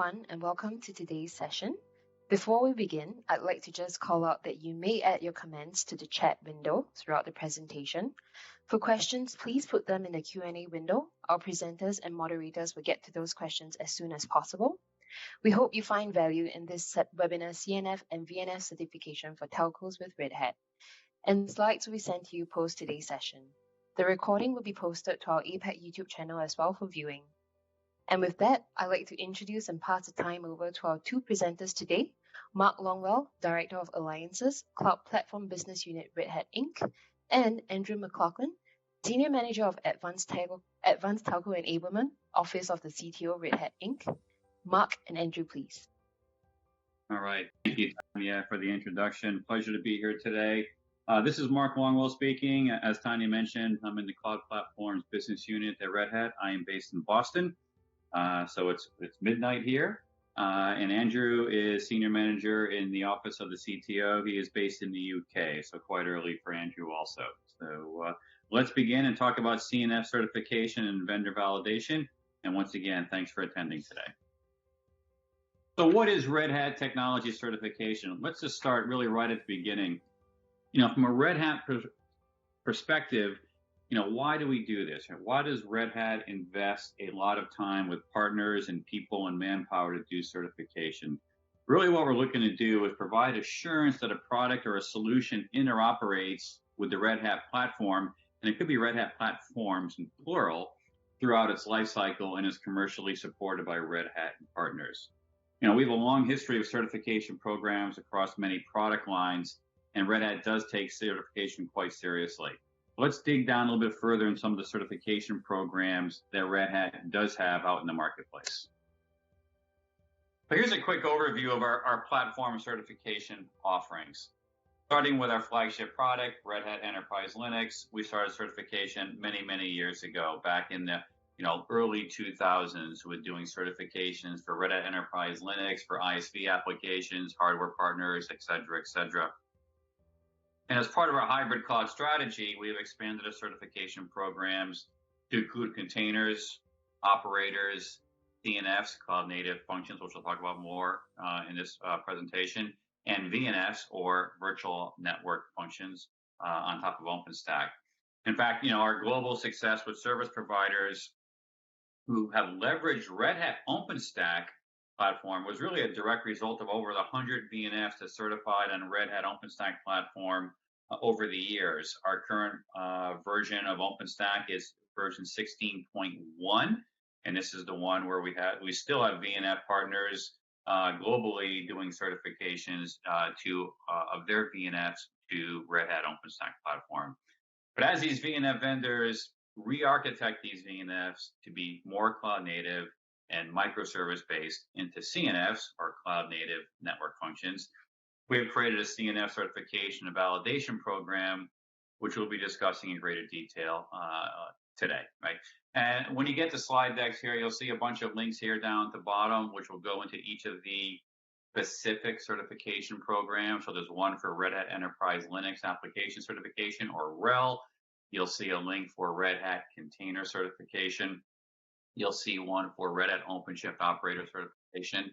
everyone, and welcome to today's session. Before we begin, I'd like to just call out that you may add your comments to the chat window throughout the presentation. For questions, please put them in the Q&A window. Our presenters and moderators will get to those questions as soon as possible. We hope you find value in this webinar CNF and VNF certification for telcos with Red Hat. And the slides will be sent to you post today's session. The recording will be posted to our APAC YouTube channel as well for viewing. And with that, I'd like to introduce and pass the time over to our two presenters today, Mark Longwell, Director of Alliances, Cloud Platform Business Unit Red Hat Inc., and Andrew McLauchlan, Senior Manager of Advanced Telco Enablement, Office of the CTO Red Hat Inc. Mark and Andrew, please. All right. Thank you, Tanya, for the introduction. Pleasure to be here today. This is Mark Longwell speaking. As Tanya mentioned, I'm in the Cloud Platforms Business Unit at Red Hat. I am based in Boston. So it's midnight here, and Andrew is Senior Manager in the Office of the CTO. He is based in the UK, so quite early for Andrew also. So let's begin and talk about CNF certification and vendor validation. And once again, thanks for attending today. So what is Red Hat Technology Certification? Let's just start really right at the beginning. From a Red Hat perspective, why do we do this? Why does Red Hat invest a lot of time with partners and people and manpower to do certification? Really what we're looking to do is provide assurance that a product or a solution interoperates with the Red Hat platform, and it could be Red Hat platforms in plural, throughout its life cycle and is commercially supported by Red Hat and partners. We have a long history of certification programs across many product lines, and Red Hat does take certification quite seriously. Let's dig down a little bit further in some of the certification programs that Red Hat does have out in the marketplace. But here's a quick overview of our platform certification offerings. Starting with our flagship product, Red Hat Enterprise Linux, we started certification many years ago, back in the early 2000s, with doing certifications for Red Hat Enterprise Linux, for ISV applications, hardware partners, et cetera. And as part of our hybrid cloud strategy, we have expanded our certification programs to include containers, operators, CNFs, cloud native functions, which we'll talk about more in this presentation, and VNFs, or virtual network functions, on top of OpenStack. In fact, our global success with service providers who have leveraged Red Hat OpenStack platform was really a direct result of over the 100 VNFs that certified on Red Hat OpenStack platform over the years. Our current version of OpenStack is version 16.1, and this is the one where we still have VNF partners globally doing certifications of their VNFs to Red Hat OpenStack platform. But as these VNF vendors re-architect these VNFs to be more cloud native and microservice based into CNFs, or cloud native network functions, we have created a CNF certification and validation program, which we'll be discussing in greater detail today, right? And when you get to slide decks here, you'll see a bunch of links here down at the bottom, which will go into each of the specific certification programs. So there's one for Red Hat Enterprise Linux Application Certification, or RHEL. You'll see a link for Red Hat Container Certification. You'll see one for Red Hat OpenShift Operator Certification.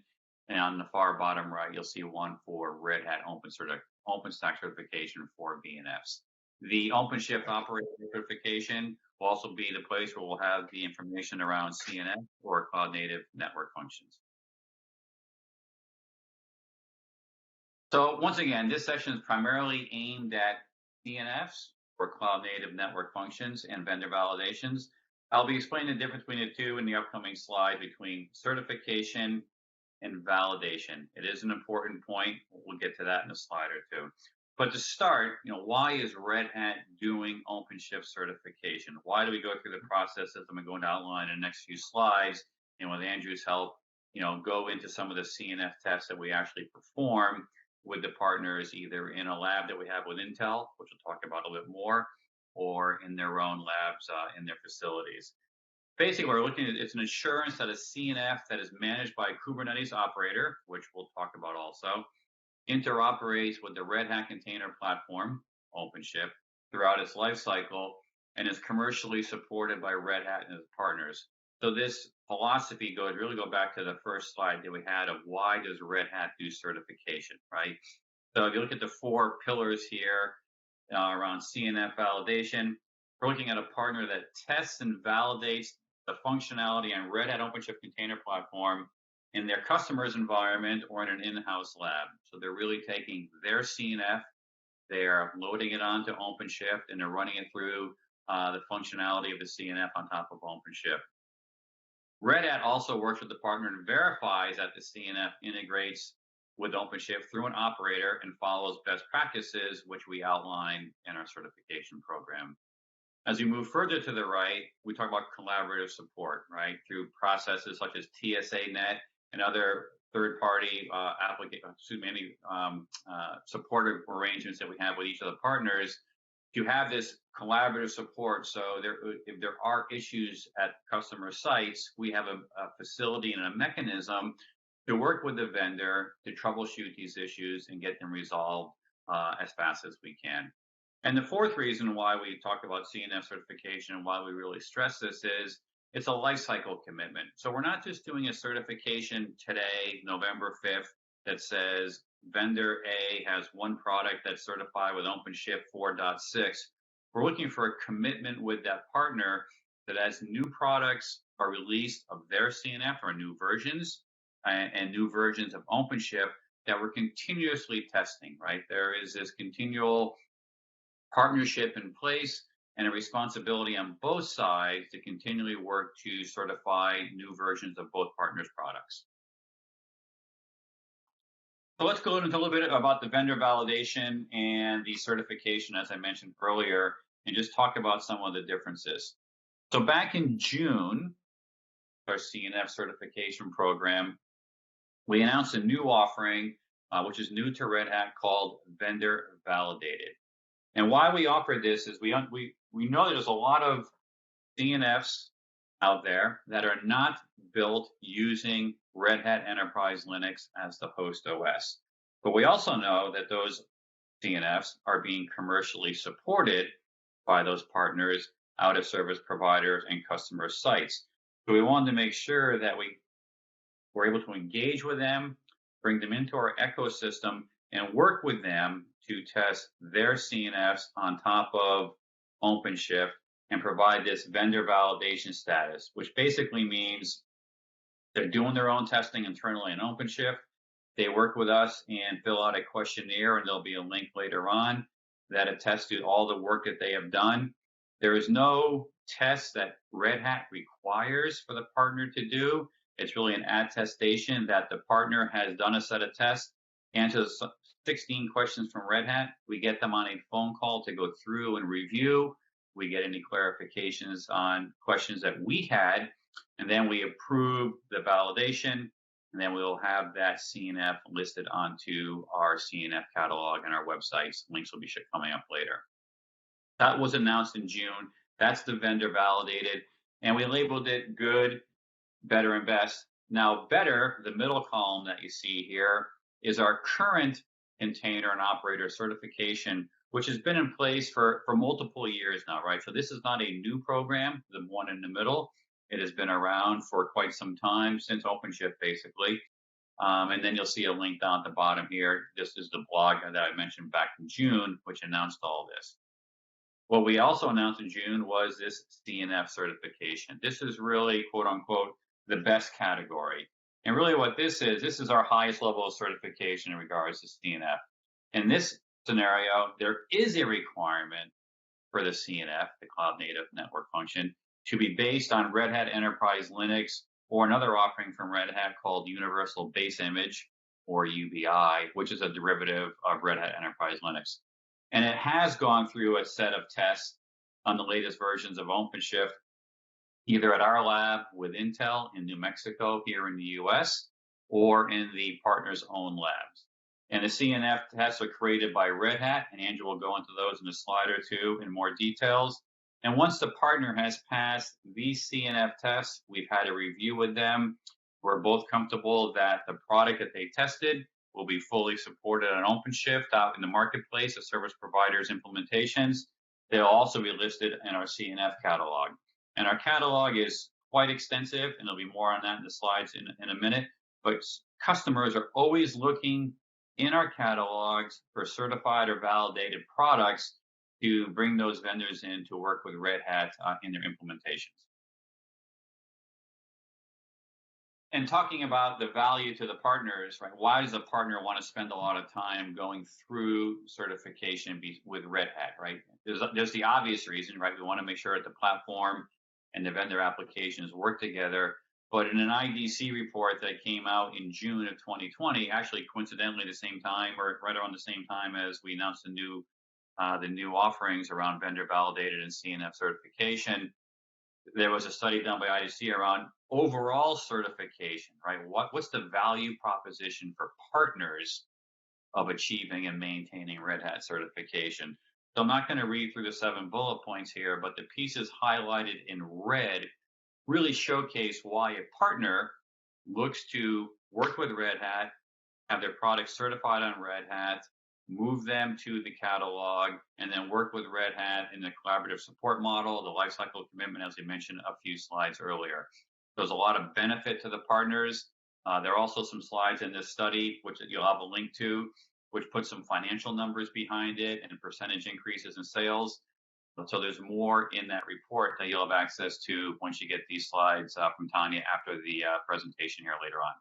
And on the far bottom right, you'll see one for Red Hat OpenStack Certification for VNFs. The OpenShift Operator Certification will also be the place where we'll have the information around CNF, or cloud native network functions. So once again, this session is primarily aimed at CNFs, or cloud native network functions, and vendor validations. I'll be explaining the difference between the two in the upcoming slide, between certification and validation. It is an important point. We'll get to that in a slide or two. But to start, why is Red Hat doing OpenShift certification? Why do we go through the process that I'm going to outline in the next few slides, and with Andrew's help, go into some of the CNF tests that we actually perform with the partners, either in a lab that we have with Intel, which we'll talk about a little bit more, or in their own labs in their facilities. Basically, we're looking at, it's an assurance that a CNF that is managed by a Kubernetes operator, which we'll talk about also, interoperates with the Red Hat container platform, OpenShift, throughout its life cycle, and is commercially supported by Red Hat and its partners. So this philosophy really go back to the first slide that we had of why does Red Hat do certification, right? So if you look at the 4 pillars here around CNF validation, we're looking at a partner that tests and validates the functionality on Red Hat OpenShift container platform in their customer's environment or in an in-house lab. So they're really taking their CNF, they're loading it onto OpenShift, and they're running it through the functionality of the CNF on top of OpenShift. Red Hat also works with the partner and verifies that the CNF integrates with OpenShift through an operator and follows best practices, which we outline in our certification program. As we move further to the right, we talk about collaborative support, right? Through processes such as TSA-Net and other third-party supportive arrangements that we have with each of the partners to have this collaborative support. So if there are issues at customer sites, we have a facility and a mechanism to work with the vendor to troubleshoot these issues and get them resolved as fast as we can. And the fourth reason why we talk about CNF certification and why we really stress this is it's a life cycle commitment. So we're not just doing a certification today, November 5th, that says vendor A has one product that's certified with OpenShift 4.6. We're looking for a commitment with that partner that as new products are released of their CNF or new versions and new versions of OpenShift, that we're continuously testing, right? There is this continual partnership in place and a responsibility on both sides to continually work to certify new versions of both partners' products. So let's go into a little bit about the vendor validation and the certification, as I mentioned earlier, and just talk about some of the differences. So back in June, our CNF certification program, we announced a new offering, which is new to Red Hat, called Vendor Validated. And why we offer this is we know there's a lot of CNFs out there that are not built using Red Hat Enterprise Linux as the host OS. But we also know that those CNFs are being commercially supported by those partners, out of service providers, and customer sites. So we wanted to make sure that we were able to engage with them, bring them into our ecosystem, and work with them to test their CNFs on top of OpenShift and provide this vendor validation status, which basically means they're doing their own testing internally in OpenShift. They work with us and fill out a questionnaire, and there'll be a link later on that attests to all the work that they have done. There is no test that Red Hat requires for the partner to do. It's really an attestation that the partner has done a set of tests, answers 16 questions from Red Hat. We get them on a phone call to go through and review. We get any clarifications on questions that we had, and then we approve the validation, and then we'll have that CNF listed onto our CNF catalog and our websites. Links will be coming up later. That was announced in June. That's the vendor validated, and we labeled it good, better, and best. Now, better, the middle column that you see here, is our current container and operator certification, which has been in place for multiple years now, right? So this is not a new program, the one in the middle. It has been around for quite some time, since OpenShift, basically. And then you'll see a link down at the bottom here. This is the blog that I mentioned back in June, which announced all this. What we also announced in June was this CNF certification. This is really, quote unquote, the best category. And really what this is our highest level of certification in regards to CNF. In this scenario, there is a requirement for the CNF, the Cloud Native Network Function, to be based on Red Hat Enterprise Linux or another offering from Red Hat called Universal Base Image, or UBI, which is a derivative of Red Hat Enterprise Linux. And it has gone through a set of tests on the latest versions of OpenShift, either at our lab with Intel in New Mexico here in the US, or in the partner's own labs. And the CNF tests are created by Red Hat, and Andrew will go into those in a slide or two in more details. And once the partner has passed these CNF tests, we've had a review with them. We're both comfortable that the product that they tested will be fully supported on OpenShift out in the marketplace of service providers' implementations. They'll also be listed in our CNF catalog. And our catalog is quite extensive, and there'll be more on that in the slides in a minute. But customers are always looking in our catalogs for certified or validated products to bring those vendors in to work with Red Hat in their implementations. And talking about the value to the partners, right? Why does a partner want to spend a lot of time going through certification with Red Hat, right? There's the obvious reason, right? We want to make sure that the platform and the vendor applications work together. But in an IDC report that came out in June of 2020, actually coincidentally the same time or right around the same time as we announced the new offerings around vendor validated and CNF certification, there was a study done by IDC around overall certification, right? What's the value proposition for partners of achieving and maintaining Red Hat certification? So I'm not going to read through the 7 bullet points here, but the pieces highlighted in red really showcase why a partner looks to work with Red Hat, have their products certified on Red Hat, move them to the catalog, and then work with Red Hat in the collaborative support model, the lifecycle commitment, as I mentioned a few slides earlier. There's a lot of benefit to the partners. There are also some slides in this study, which you'll have a link to, which put some financial numbers behind it and percentage increases in sales. So there's more in that report that you'll have access to once you get these slides from Tanya after the presentation here later on.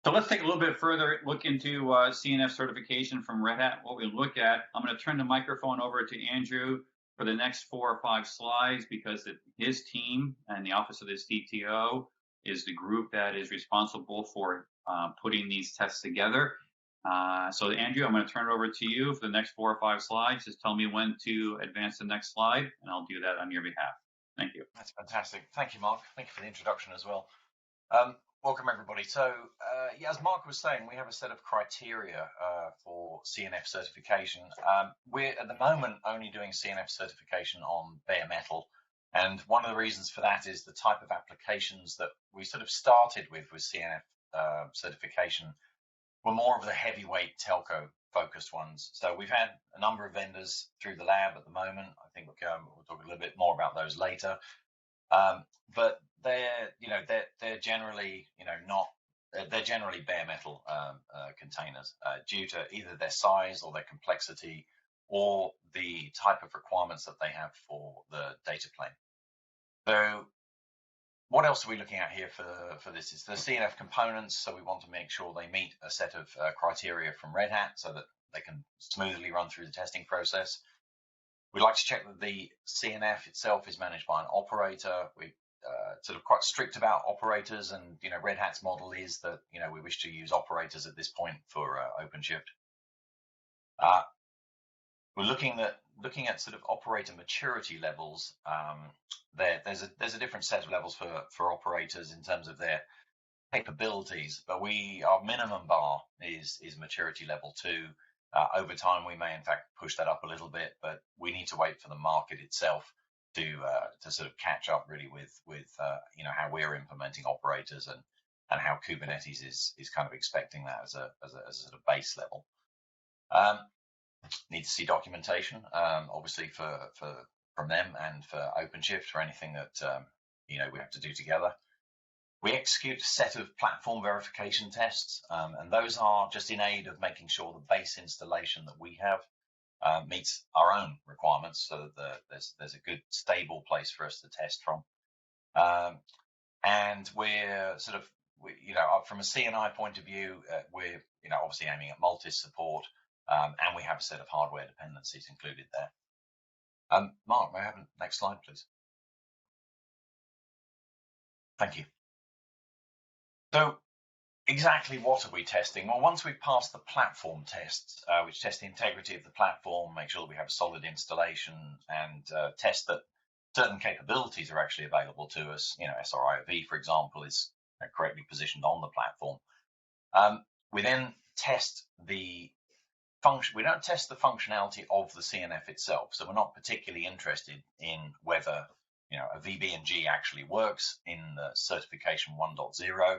So let's take a little bit further look into CNF certification from Red Hat. What we look at, I'm going to turn the microphone over to Andrew for the next 4 or 5 slides because his team and the Office of the CTO is the group that is responsible for putting these tests together. So Andrew, I'm going to turn it over to you for the next 4 or 5 slides. Just tell me when to advance the next slide, and I'll do that on your behalf. Thank you. That's fantastic. Thank you, Mark. Thank you for the introduction as well. Welcome, everybody. So, yeah, as Mark was saying, we have a set of criteria for CNF certification. We're at the moment only doing CNF certification on bare metal. And one of the reasons for that is the type of applications that we sort of started with CNF certification were more of the heavyweight telco focused ones. So we've had a number of vendors through the lab at the moment. I think we'll talk a little bit more about those later. But they're generally they're generally bare metal containers due to either their size or their complexity or the type of requirements that they have for the data plane. So what else are we looking at here for this? Is the CNF components. So we want to make sure they meet a set of criteria from Red Hat so that they can smoothly run through the testing process. We'd like to check that the CNF itself is managed by an operator. We sort of quite strict about operators, and Red Hat's model is that we wish to use operators at this point for OpenShift. We're looking at sort of operator maturity levels. There's a different set of levels for operators in terms of their capabilities, but our minimum bar is maturity level 2. Over time, we may in fact push that up a little bit, but we need to wait for the market itself to sort of catch up really with how we're implementing operators and how Kubernetes is kind of expecting that as a sort of base level. Need to see documentation, obviously from them and for OpenShift for anything that we have to do together. We execute a set of platform verification tests, and those are just in aid of making sure the base installation that we have meets our own requirements, so that there's a good stable place for us to test from. And we're sort of from a CNI point of view, we're obviously aiming at multi support, and we have a set of hardware dependencies included there. Mark, may I have the next slide, please? Thank you. So exactly what are we testing? Well, once we've passed the platform tests, which test the integrity of the platform, make sure that we have a solid installation, and test that certain capabilities are actually available to us. SRIOV, for example, is correctly positioned on the platform. We then test the function. We don't test the functionality of the CNF itself, so we're not particularly interested in whether a VB&G actually works in the certification 1.0.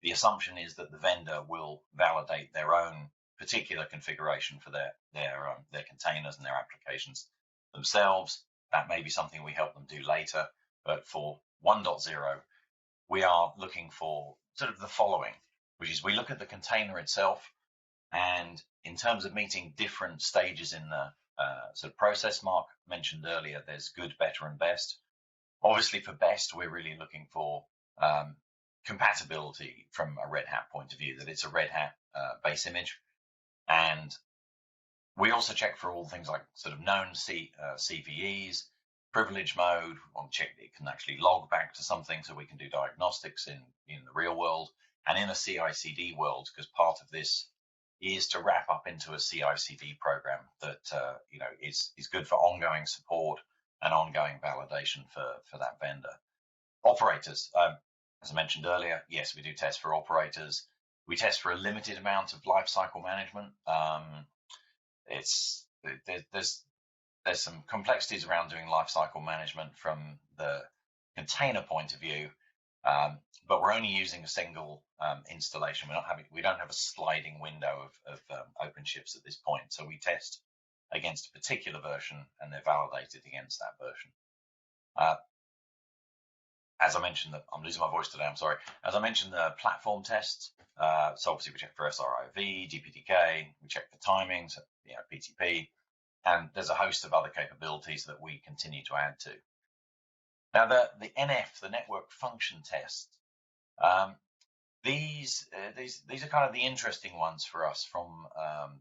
The assumption is that the vendor will validate their own particular configuration for their containers and their applications themselves. That may be something we help them do later. But for 1.0, we are looking for sort of the following, which is we look at the container itself, and in terms of meeting different stages in the sort of process Mark mentioned earlier, there's good, better, and best. Obviously, for best, we're really looking for compatibility from a Red Hat point of view, that it's a Red Hat base image. And we also check for all things like sort of known CVEs, privilege mode. We want to check that it can actually log back to something so we can do diagnostics in the real world and in a CI/CD world, because part of this is to wrap up into a CI/CD program that is good for ongoing support and ongoing validation for that vendor. Operators, as I mentioned earlier, yes, we do test for operators. We test for a limited amount of lifecycle management. There's some complexities around doing lifecycle management from the container point of view, but we're only using a single installation. We don't have a sliding window of OpenShifts at this point, so we test against a particular version and they're validated against that version. As I mentioned, I'm losing my voice today, I'm sorry. As I mentioned, the platform tests, so obviously we check for SRIV, DPDK, we check for timings, PTP, and there's a host of other capabilities that we continue to add to. Now, the NF, the network function tests, these are kind of the interesting ones for us from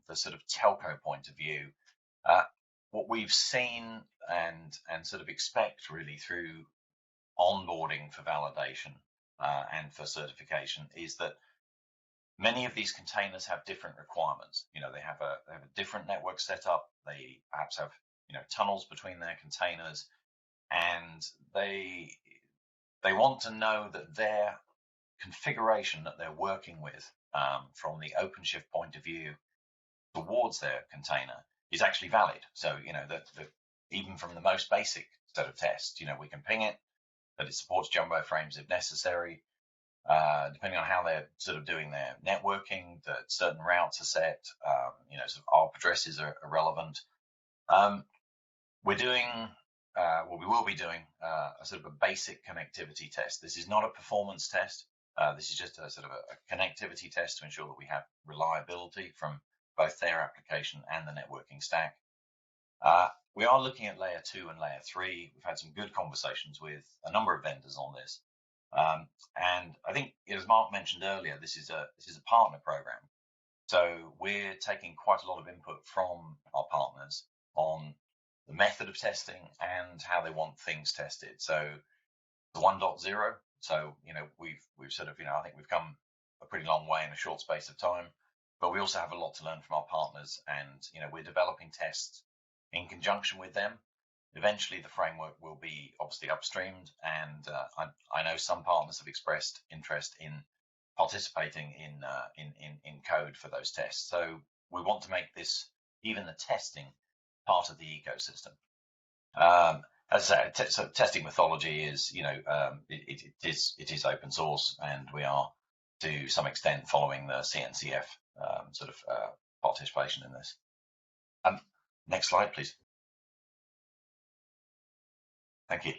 the sort of telco point of view. What we've seen and sort of expect really through onboarding for validation and for certification is that many of these containers have different requirements. They have a different network setup. They perhaps have tunnels between their containers, and they want to know that their configuration that they're working with from the OpenShift point of view towards their container is actually valid. So that even from the most basic set of tests, we can ping it, that it supports jumbo frames if necessary. Depending on how they're sort of doing their networking, that certain routes are set, sort of ARP addresses are relevant. We're doing, we will be doing a sort of a basic connectivity test. This is not a performance test. This is just a sort of a connectivity test to ensure that we have reliability from both their application and the networking stack. We are looking at layer 2 and layer 3. We've had some good conversations with a number of vendors on this. And I think, as Mark mentioned earlier, this is a partner program. So we're taking quite a lot of input from our partners on the method of testing and how they want things tested. So the 1.0, so we've sort of I think we've come a pretty long way in a short space of time, but we also have a lot to learn from our partners, and we're developing tests in conjunction with them. Eventually, the framework will be obviously upstreamed, and I know some partners have expressed interest in participating in code for those tests. So we want to make this, even the testing, part of the ecosystem. As I say, so testing methodology is, it is open source, and we are to some extent following the CNCF sort of participation in this. Next slide, please. Thank you.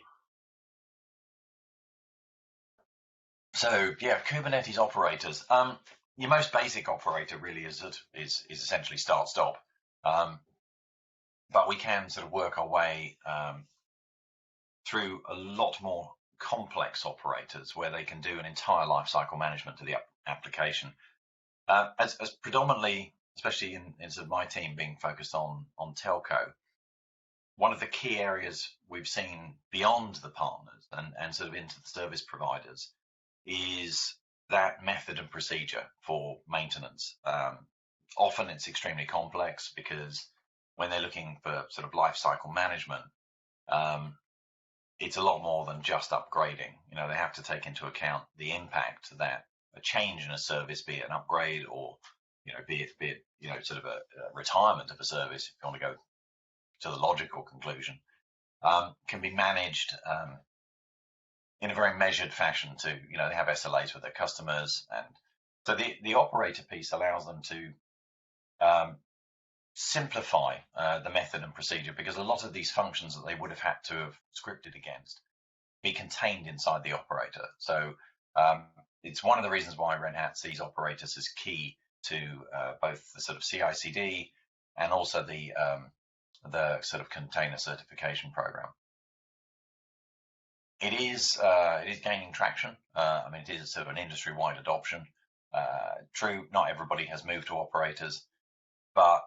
So yeah, Kubernetes operators. Your most basic operator really is essentially start-stop, but we can sort of work our way through a lot more complex operators where they can do an entire lifecycle management to the application. As predominantly, especially in sort of my team being focused on telco, one of the key areas we've seen beyond the partners and sort of into the service providers is that method and procedure for maintenance. Often it's extremely complex because when they're looking for sort of lifecycle management, it's a lot more than just upgrading. They have to take into account the impact that a change in a service, be it an upgrade or be it sort of a retirement of a service, if you want to go to the logical conclusion, can be managed in a very measured fashion to, they have SLAs with their customers. And so the operator piece allows them to simplify the method and procedure, because a lot of these functions that they would have had to have scripted against be contained inside the operator. So it's one of the reasons why Red Hat sees operators as key to both the sort of CI/CD and also the sort of container certification program. It is gaining traction. I mean, it is sort of an industry-wide adoption. True, not everybody has moved to operators, but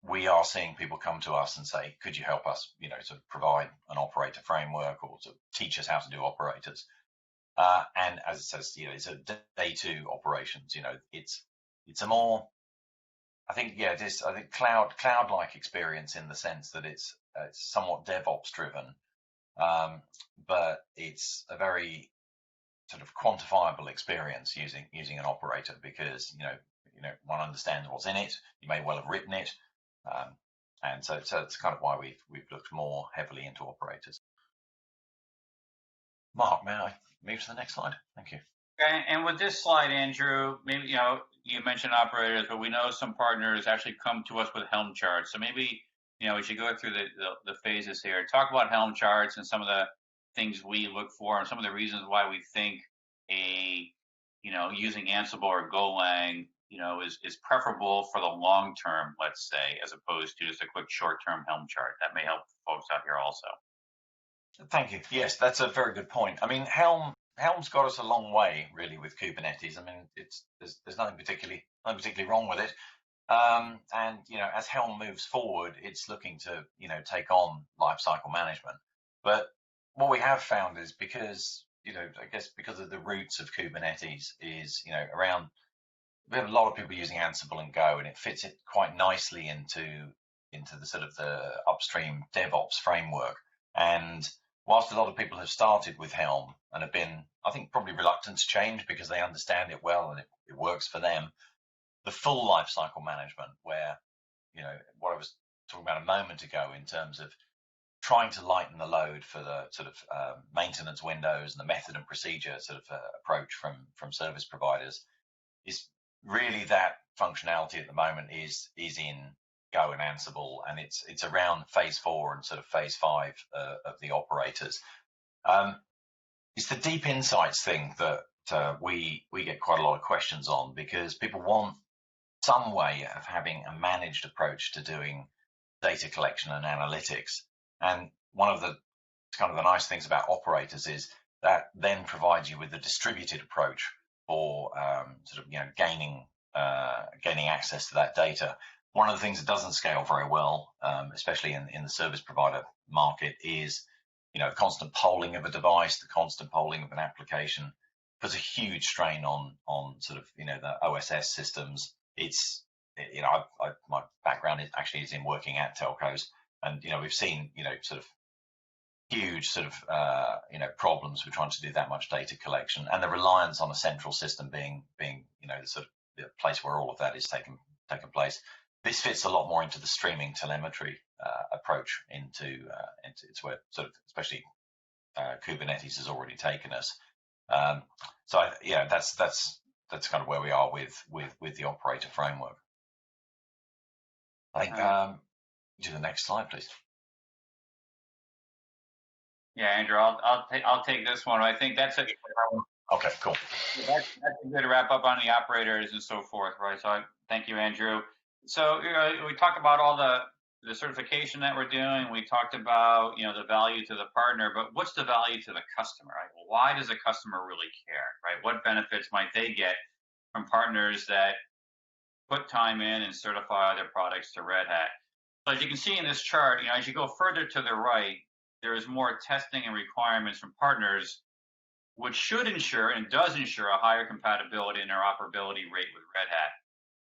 we are seeing people come to us and say, could you help us, to provide an operator framework or to teach us how to do operators? And as it says, it's a day two operations. It's a more, I think, cloud-like experience in the sense that it's somewhat DevOps driven, but it's a very sort of quantifiable experience using an operator because one understands what's in it. You may well have written it, and so it's kind of why we've looked more heavily into operators. Mark, may I move to the next slide? Thank you. And with this slide, Andrew, maybe you mentioned operators, but we know some partners actually come to us with Helm charts. So maybe as you go through the phases here, talk about Helm charts and some of the things we look for and some of the reasons why we think using Ansible or Golang is preferable for the long term, let's say, as opposed to just a quick short-term Helm chart. That may help folks out here also. Thank you. Yes, that's a very good point. I mean, Helm's got us a long way, really, with Kubernetes. I mean, there's nothing particularly wrong with it. And as Helm moves forward, it's looking to take on lifecycle management. But what we have found is because of the roots of Kubernetes is around. We have a lot of people using Ansible and Go, and it fits it quite nicely into the sort of the upstream DevOps framework. And whilst a lot of people have started with Helm and have been, I think, probably reluctant to change because they understand it well and it works for them, the full lifecycle management, where what I was talking about a moment ago in terms of trying to lighten the load for the sort of maintenance windows and the method and procedure sort of approach from service providers, is really that functionality at the moment is in Go and Ansible, and it's around phase 4 and sort of phase 5 of the operators. It's the deep insights thing that we get quite a lot of questions on, because people want some way of having a managed approach to doing data collection and analytics. And one of the kind of the nice things about operators is that then provides you with a distributed approach for sort of gaining access to that data. One of the things that doesn't scale very well, especially in the service provider market, is the constant polling of a device, the constant polling of an application puts a huge strain on sort of the OSS systems. It's my background is in working at telcos, and we've seen sort of huge sort of problems with trying to do that much data collection, and the reliance on a central system being the sort of the place where all of that is taken place. This fits a lot more into the streaming telemetry approach into it's where sort of especially Kubernetes has already taken us. So that's kind of where we are with the operator framework. I think do the next slide, please. Yeah, Andrew, I'll take this one. I think that's it. Okay, cool. That's a good wrap up on the operators and so forth, right? So thank you, Andrew. So we talked about all the certification that we're doing. We talked about the value to the partner, but what's the value to the customer? Right? Well, why does the customer really care, right? What benefits might they get from partners that put time in and certify their products to Red Hat? So as you can see in this chart, as you go further to the right, there is more testing and requirements from partners, which should ensure and does ensure a higher compatibility and interoperability rate with Red Hat.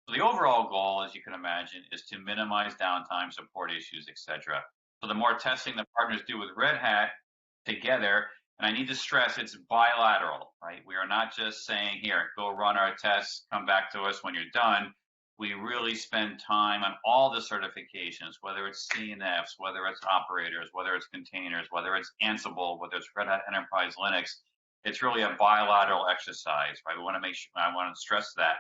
So the overall goal, as you can imagine, is to minimize downtime, support issues, etc. So the more testing the partners do with Red Hat together, and I need to stress it's bilateral, right? We are not just saying, here, go run our tests, come back to us when you're done. We really spend time on all the certifications, whether it's CNFs, whether it's operators, whether it's containers, whether it's Ansible, whether it's Red Hat Enterprise Linux. It's really a bilateral exercise, right? We want to make sure, I want to stress that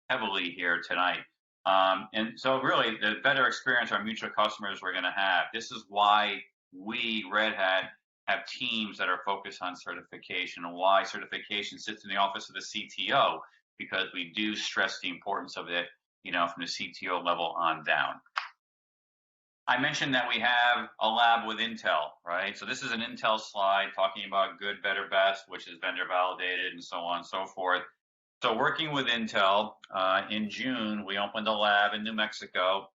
heavily here tonight. And so really, the better experience our mutual customers we're going to have. This is why we, Red Hat, have teams that are focused on certification, and why certification sits in the office of the CTO, because we do stress the importance of it, from the CTO level on down. I mentioned that we have a lab with Intel, right? So this is an Intel slide talking about good, better, best, which is vendor validated and so on and so forth. So working with Intel, in June, we opened a lab in New Mexico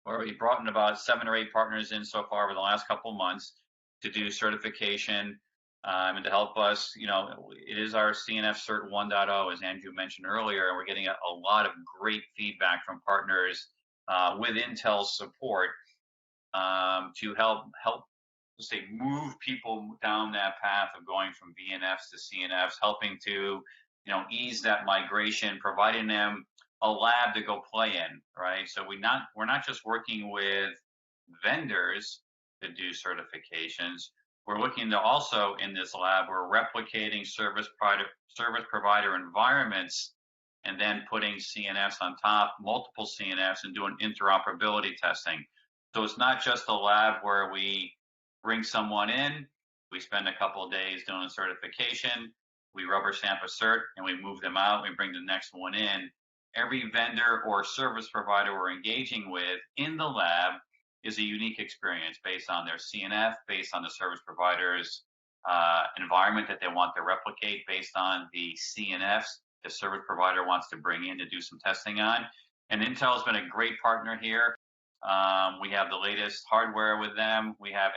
where we brought in about 7 or 8 partners in so far over the last couple of months to do certification and to help us. It is our CNF Cert 1.0, as Andrew mentioned earlier, and we're getting a lot of great feedback from partners with Intel's support to help say move people down that path of going from VNFs to CNFs, helping to ease that migration, providing them a lab to go play in, right? So we're not just working with vendors to do certifications. We're looking to also, in this lab, we're replicating service provider environments and then putting CNFs on top, multiple CNFs, and doing interoperability testing. So it's not just a lab where we bring someone in, we spend a couple of days doing certification, we rubber stamp a cert, and we move them out, we bring the next one in. Every vendor or service provider we're engaging with in the lab is a unique experience based on their CNF, based on the service provider's environment that they want to replicate, based on the CNFs the service provider wants to bring in to do some testing on. And Intel has been a great partner here. We have the latest hardware with them. We have,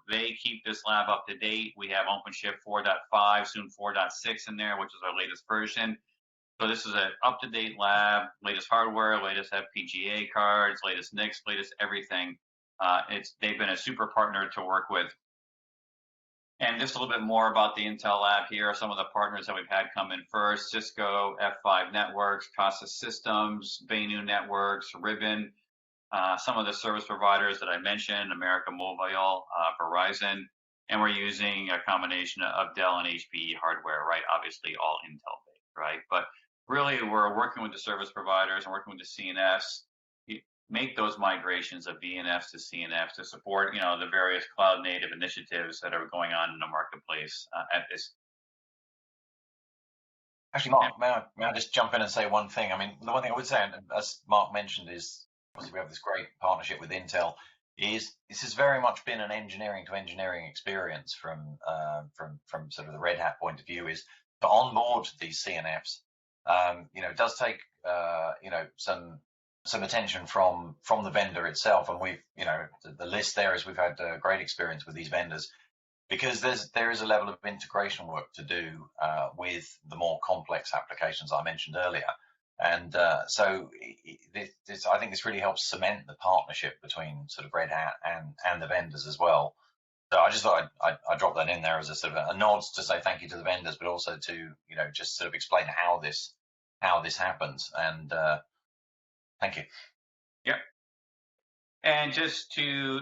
they keep this lab up to date. We have OpenShift 4.5, soon 4.6 in there, which is our latest version. So this is an up-to-date lab, latest hardware, latest FPGA cards, latest NICs, latest everything. They've been a super partner to work with. And just a little bit more about the Intel lab here. Some of the partners that we've had come in first: Cisco, F5 Networks, Casa Systems, Benu Networks, Ribbon. Some of the service providers that I mentioned: America Mobile, Verizon, and we're using a combination of Dell and HPE hardware, right? Obviously all Intel based, right? But really we're working with the service providers and working with the CNFs, make those migrations of VNFs to CNFs to support, the various cloud native initiatives that are going on in the marketplace at this. Actually, Mark, may I just jump in and say one thing? I mean, the one thing I would say, as Mark mentioned, is obviously we have this great partnership with Intel. This has very much been an engineering to engineering experience from sort of the Red Hat point of view. Is to onboard these CNFs, it does take some attention from the vendor itself, and we've the list there is we've had great experience with these vendors, because there is a level of integration work to do with the more complex applications I mentioned earlier. And so I think this really helps cement the partnership between sort of Red Hat and the vendors as well. So I just thought I'd drop that in there as a sort of a nod to say thank you to the vendors, but also to just sort of explain how this happens. And thank you. Yep. And just to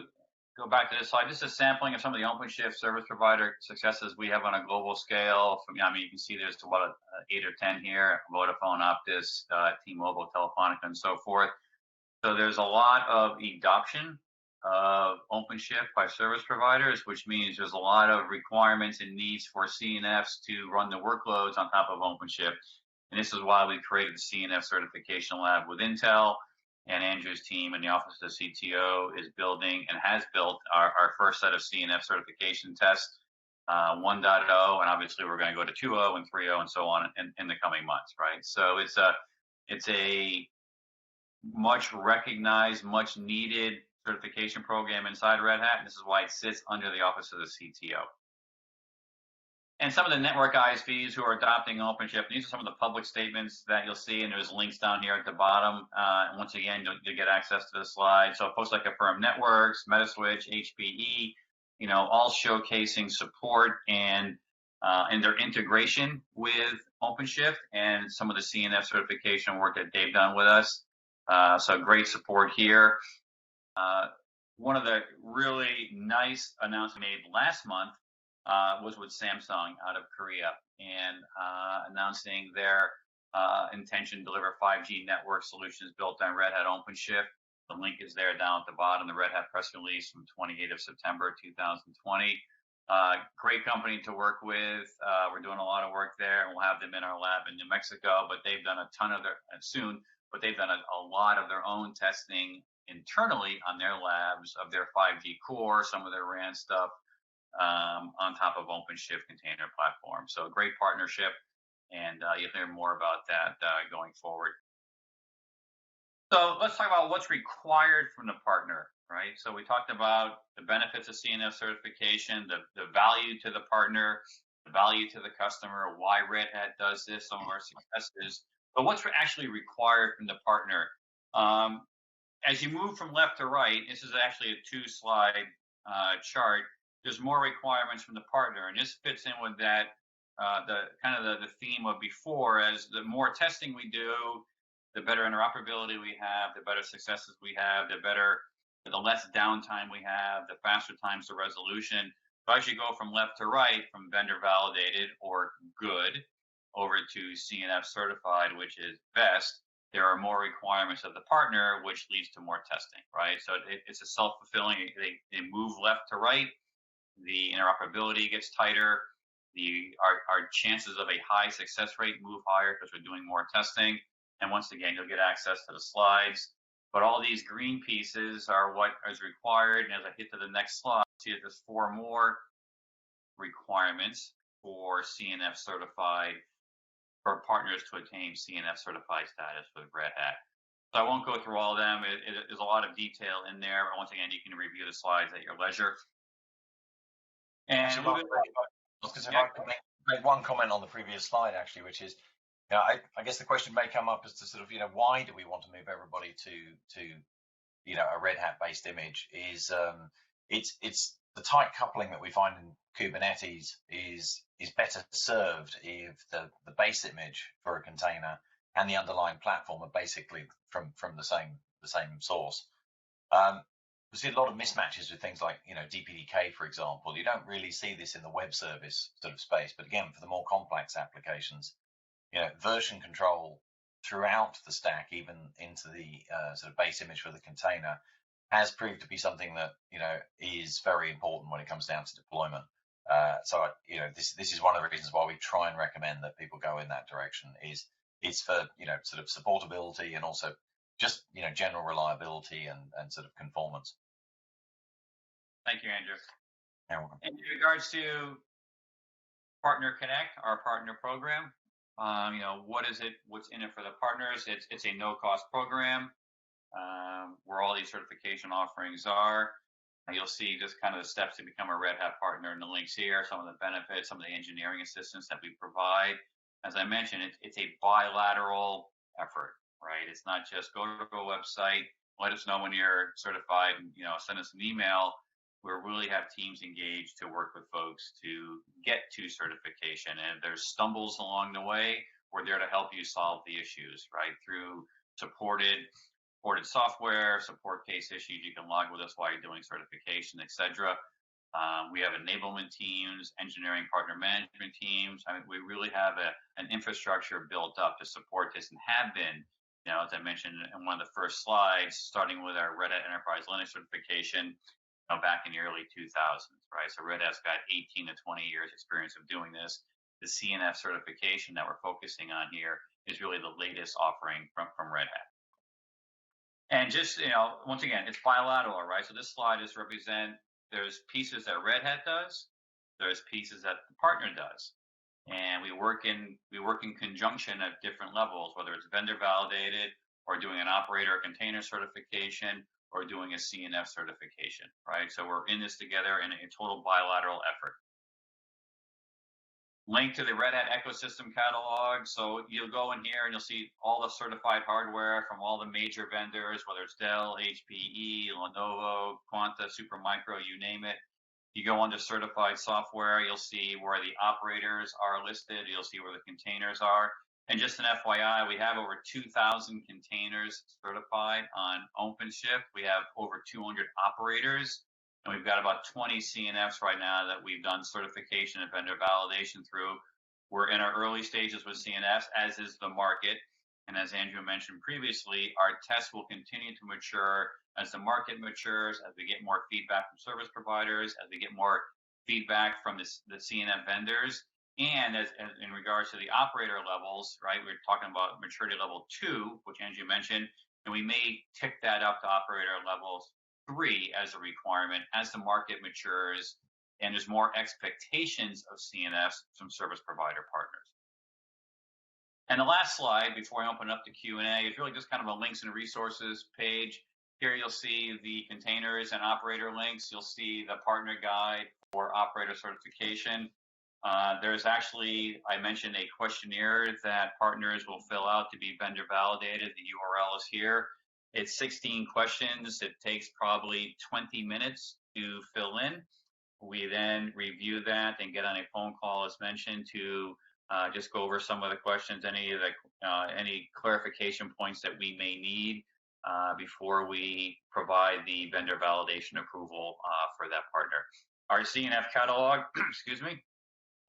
go back to this slide, this is a sampling of some of the OpenShift service provider successes we have on a global scale. You can see there's about 8 or 10 here: Vodafone, Optus, T-Mobile, Telefonica, and so forth. So there's a lot of adoption of OpenShift by service providers, which means there's a lot of requirements and needs for CNFs to run the workloads on top of OpenShift. And this is why we created the CNF Certification Lab with Intel, and Andrew's team in the Office of the CTO is building and has built our first set of CNF certification tests, 1.0, and obviously we're going to go to 2.0 and 3.0 and so on in the coming months, right? So it's a much recognized, much needed certification program inside Red Hat, and this is why it sits under the Office of the CTO. And some of the network ISVs who are adopting OpenShift, these are some of the public statements that you'll see, and there's links down here at the bottom. And once again, you'll get access to the slide. So folks like Affirm Networks, Metaswitch, HPE, all showcasing support and their integration with OpenShift and some of the CNF certification work that they've done with us. So great support here. One of the really nice announcements made last month was with Samsung out of Korea, and announcing their intention to deliver 5G network solutions built on Red Hat OpenShift. The link is there down at the bottom, the Red Hat press release from 28th of September 2020. Great company to work with. We're doing a lot of work there, and we'll have them in our lab in New Mexico. But they've done a ton of their but they've done a lot of their own testing internally on their labs of their 5G core, some of their RAN stuff on top of OpenShift container platform. So a great partnership, and you'll hear more about that going forward. So let's talk about what's required from the partner, right? So we talked about the benefits of CNF certification, the value to the partner, the value to the customer, why Red Hat does this, some of our successes, but what's actually required from the partner. As you move from left to right, this is actually a 2-slide chart. There's more requirements from the partner, and this fits in with that the theme of before. As the more testing we do, the better interoperability we have, the better successes we have, the less downtime we have, the faster times to resolution. So as you go from left to right, from vendor validated or good over to CNF certified, which is best, there are more requirements of the partner, which leads to more testing, right? So it's a self-fulfilling, they move left to right, the interoperability gets tighter, our chances of a high success rate move higher because we're doing more testing. And once again, you'll get access to the slides. But all these green pieces are what is required. And as I hit to the next slide, see that there's 4 more requirements for CNF certified, for partners to attain CNF certified status with Red Hat. So I won't go through all of them. There's a lot of detail in there. But once again, you can review the slides at your leisure. And I was going to say, make one comment on the previous slide, actually, which is, I guess the question may come up as to sort of, why do we want to move everybody to a Red Hat based image? Is it's the tight coupling that we find in Kubernetes is better served if the base image for a container and the underlying platform are basically from the same source. We see a lot of mismatches with things like, DPDK, for example. You don't really see this in the web service sort of space, but again, for the more complex applications, version control throughout the stack, even into the sort of base image for the container, has proved to be something that is very important when it comes down to deployment. So this is one of the reasons why we try and recommend that people go in that direction. It's for sort of supportability and also just general reliability and sort of conformance. Thank you, Andrew. You're welcome. In regards to Partner Connect, our partner program, what is it? What's in it for the partners? It's a no-cost program where all these certification offerings are. You'll see just kind of the steps to become a Red Hat partner in the links here, some of the benefits, some of the engineering assistance that we provide. As I mentioned, it's a bilateral effort, right? It's not just go to a website, let us know when you're certified, and send us an email. We really have teams engaged to work with folks to get to certification. And if there's stumbles along the way, we're there to help you solve the issues, right? Through supported software, support case issues. You can log with us while you're doing certification, etc. We have enablement teams, engineering partner management teams. I mean, we really have an infrastructure built up to support this, and have been, as I mentioned in one of the first slides, starting with our Red Hat Enterprise Linux certification back in the early 2000s, right? So Red Hat's got 18 to 20 years experience of doing this. The CNF certification that we're focusing on here is really the latest offering from Red Hat. And just, once again, it's bilateral, right? So this slide is there's pieces that Red Hat does, there's pieces that the partner does. And we work in conjunction at different levels, whether it's vendor validated or doing an operator container certification or doing a CNF certification, right? So we're in this together in a total bilateral effort. Link to the Red Hat ecosystem catalog. So you'll go in here and you'll see all the certified hardware from all the major vendors, whether it's Dell, HPE, Lenovo, Quanta, Supermicro, you name it. You go under certified software, you'll see where the operators are listed. You'll see where the containers are. And just an FYI, we have over 2,000 containers certified on OpenShift. We have over 200 operators, and we've got about 20 CNFs right now that we've done certification and vendor validation through. We're in our early stages with CNFs, as is the market. And as Andrew mentioned previously, our tests will continue to mature as the market matures, as we get more feedback from service providers, as we get more feedback from the CNF vendors. And as in regards to the operator levels, right, we're talking about maturity level 2, which Andrew mentioned, and we may tick that up to operator levels 3 as a requirement as the market matures and there's more expectations of CNFs from service provider partners. And the last slide before I open up to Q&A is really just kind of a links and resources page. Here you'll see the containers and operator links. You'll see the partner guide for operator certification. There's actually, I mentioned, a questionnaire that partners will fill out to be vendor validated. The URL is here. It's 16 questions. It takes probably 20 minutes to fill in. We then review that and get on a phone call, as mentioned, to just go over some of the questions, any clarification points that we may need before we provide the vendor validation approval for that partner. Our CNF catalog, excuse me,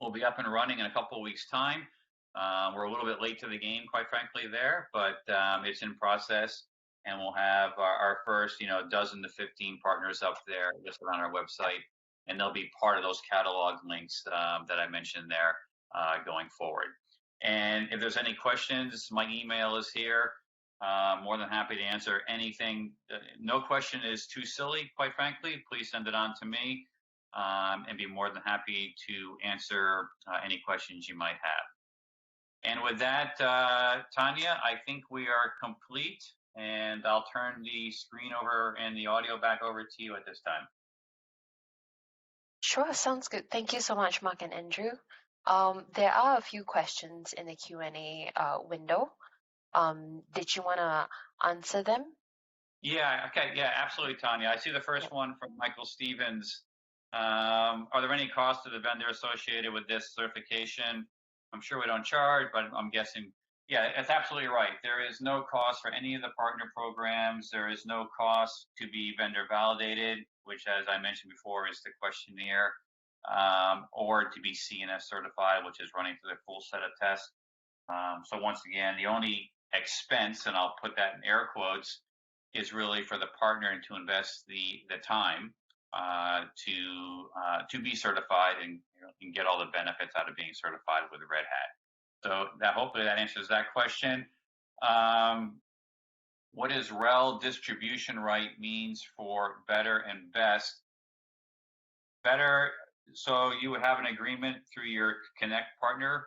will be up and running in a couple of weeks' time. We're a little bit late to the game, quite frankly, there, but it's in process, and we'll have our first, dozen to 15 partners up there listed on our website, and they'll be part of those catalog links that I mentioned there going forward. And if there's any questions, my email is here. More than happy to answer anything. No question is too silly, quite frankly. Please send it on to me. And be more than happy to answer any questions you might have. And with that, Tanya, I think we are complete, and I'll turn the screen over and the audio back over to you at this time. Sure, sounds good. Thank you so much, Mark and Andrew. There are a few questions in the Q&A window. Did you want to answer them? Yeah, okay, yeah, absolutely, Tanya. I see the first one from Michael Stevens. Are there any costs to the vendor associated with this certification? I'm sure we don't charge, but I'm guessing, yeah, that's absolutely right. There is no cost for any of the partner programs. There is no cost to be vendor validated, which, as I mentioned before, is the questionnaire, or to be CNF certified, which is running through the full set of tests. So once again, the only expense, and I'll put that in air quotes, is really for the partner to invest the time to be certified and get all the benefits out of being certified with Red Hat. So that hopefully that answers that question. What is RHEL distribution right means for better and best? Better, so you would have an agreement through your Connect partner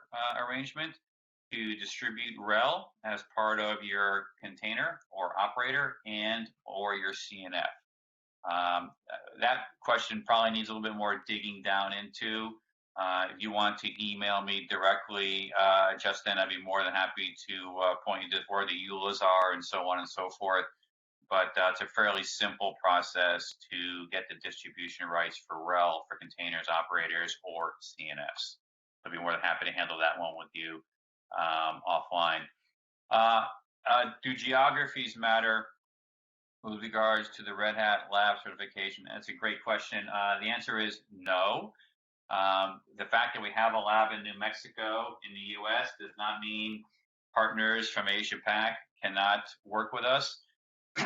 arrangement to distribute RHEL as part of your container or operator and or your CNF. That question probably needs a little bit more digging down into. If you want to email me directly, Justin, I'd be more than happy to point you to where the EULAs are and so on and so forth. But it's a fairly simple process to get the distribution rights for RHEL for containers, operators, or CNFs. I'd be more than happy to handle that one with you offline. Do geographies matter with regards to the Red Hat lab certification? That's a great question. The answer is no. The fact that we have a lab in New Mexico in the US does not mean partners from Asia Pac cannot work with us.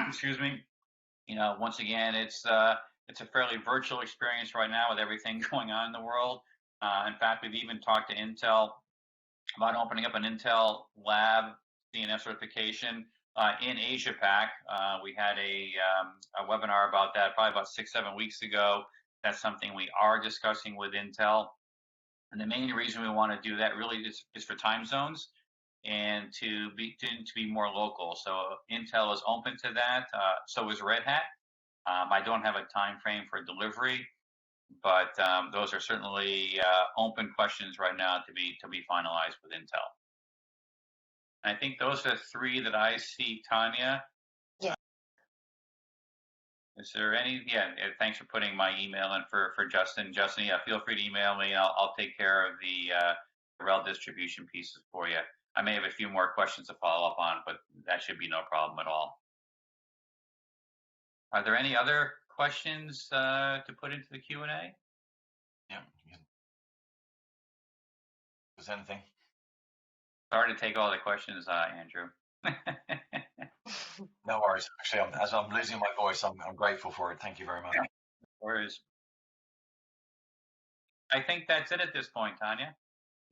Excuse me. Once again, it's a fairly virtual experience right now with everything going on in the world. In fact, we've even talked to Intel about opening up an Intel lab CNF certification in Asia Pac. We had a webinar about that probably about 6-7 weeks ago. That's something we are discussing with Intel. And the main reason we want to do that really is for time zones and to be more local. So Intel is open to that. So is Red Hat. I don't have a time frame for delivery, but those are certainly open questions right now to be finalized with Intel. I think those are 3 that I see, Tanya. Yeah. Is there any? Yeah, thanks for putting my email in for Justin. Justin, yeah, feel free to email me. I'll take care of the RHEL distribution pieces for you. I may have a few more questions to follow up on, but that should be no problem at all. Are there any other questions to put into the Q&A? Yeah. Is there anything? Sorry to take all the questions, Andrew. No worries. Actually, as I'm losing my voice, I'm grateful for it. Thank you very much. No worries. I think that's it at this point, Tanya.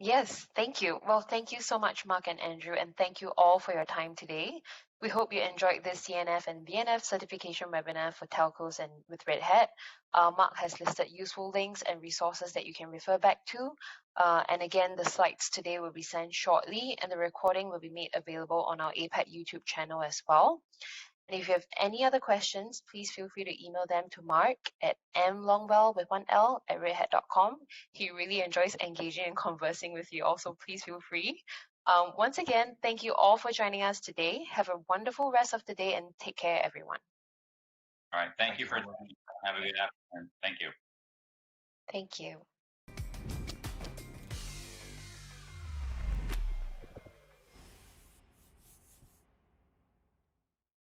Yes, thank you. Well, thank you so much, Mark and Andrew, and thank you all for your time today. We hope you enjoyed this CNF and VNF certification webinar for telcos and with Red Hat. Mark has listed useful links and resources that you can refer back to. And again, the slides today will be sent shortly, and the recording will be made available on our APAC YouTube channel as well. And if you have any other questions, please feel free to email them to Mark at mlongwell with one L at redhat.com. He really enjoys engaging and conversing with you also. Please feel free. Once again, thank you all for joining us today. Have a wonderful rest of the day and take care, everyone. All right. Thank you for have a good afternoon. Thank you. Thank you.